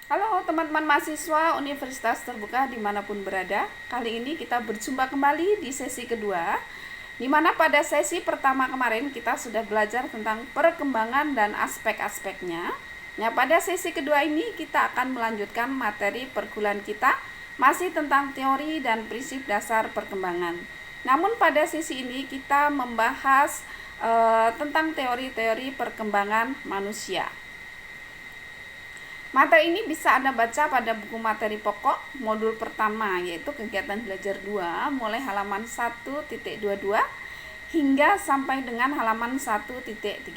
Halo teman-teman mahasiswa Universitas Terbuka dimanapun berada. Kali ini kita berjumpa kembali di sesi kedua, di mana pada sesi pertama kemarin kita sudah belajar tentang perkembangan dan aspek-aspeknya. Nah, pada sesi kedua ini kita akan melanjutkan materi perkuliahan kita, masih tentang teori dan prinsip dasar perkembangan. Namun pada sesi ini kita membahas tentang teori-teori perkembangan manusia. Materi ini bisa Anda baca pada buku materi pokok modul pertama, yaitu kegiatan belajar 2 mulai halaman 1.22 hingga sampai dengan halaman 1.38.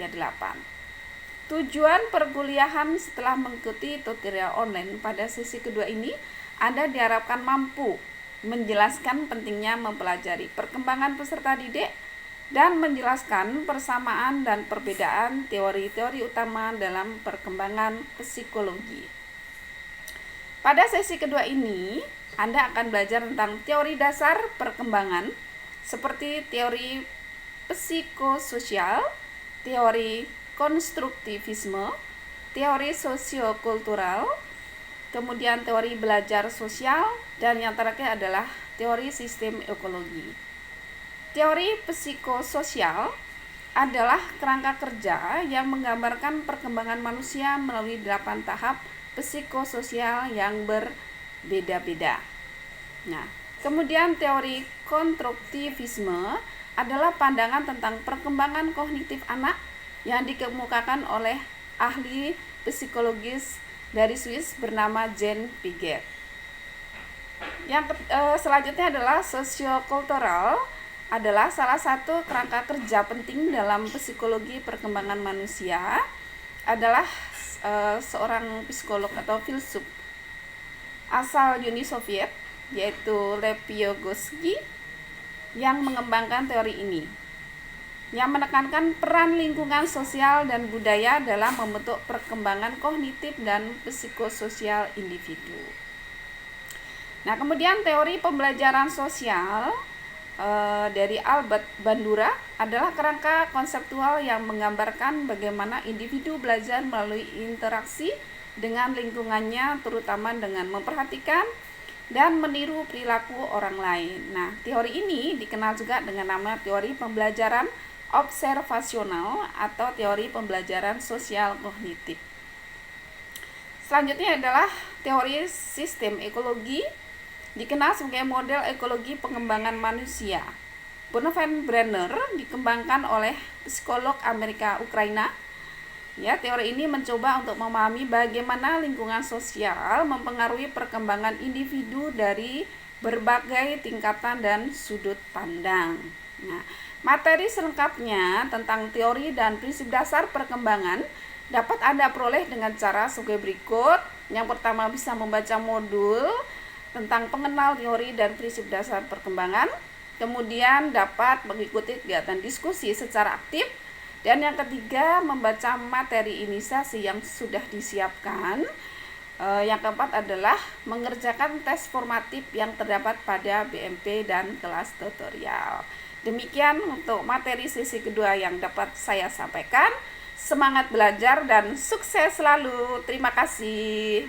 Tujuan perkuliahan setelah mengikuti tutorial online pada sesi kedua ini, Anda diharapkan mampu menjelaskan pentingnya mempelajari perkembangan peserta didik dan menjelaskan persamaan dan perbedaan teori-teori utama dalam perkembangan psikologi. Pada sesi kedua ini, Anda akan belajar tentang teori dasar perkembangan seperti teori psikososial, teori konstruktivisme, teori sosiokultural, kemudian teori belajar sosial, dan yang terakhir adalah teori sistem ekologi. Teori psikososial adalah kerangka kerja yang menggambarkan perkembangan manusia melalui 8 tahap psikososial yang berbeda-beda. Nah, kemudian teori konstruktivisme adalah pandangan tentang perkembangan kognitif anak yang dikemukakan oleh ahli psikologis dari Swiss bernama Jean Piaget. Yang selanjutnya adalah sosiokultural, adalah salah satu kerangka kerja penting dalam psikologi perkembangan manusia, adalah seorang psikolog atau filsuf asal Uni Soviet, yaitu Lev Vygotsky, yang mengembangkan teori ini, yang menekankan peran lingkungan sosial dan budaya dalam membentuk perkembangan kognitif dan psikososial individu. Nah, kemudian teori pembelajaran sosial dari Albert Bandura adalah kerangka konseptual yang menggambarkan bagaimana individu belajar melalui interaksi dengan lingkungannya, terutama dengan memperhatikan dan meniru perilaku orang lain. Nah, teori ini dikenal juga dengan nama teori pembelajaran observasional atau teori pembelajaran sosial kognitif. Selanjutnya adalah teori sistem ekologi, dikenal sebagai model ekologi pengembangan manusia. Brenner dikembangkan oleh psikolog Amerika Ukraina. Ya, teori ini mencoba untuk memahami bagaimana lingkungan sosial mempengaruhi perkembangan individu dari berbagai tingkatan dan sudut pandang. Nah, materi selengkapnya tentang teori dan prinsip dasar perkembangan dapat Anda peroleh dengan cara sebagai berikut. Yang pertama, bisa membaca modul tentang pengenal teori dan prinsip dasar perkembangan, kemudian dapat mengikuti kegiatan diskusi secara aktif, dan yang ketiga, membaca materi inisiasi yang sudah disiapkan. Yang keempat adalah mengerjakan tes formatif yang terdapat pada BMP dan kelas tutorial. Demikian untuk materi sesi kedua yang dapat saya sampaikan. Semangat belajar dan sukses selalu. Terima kasih.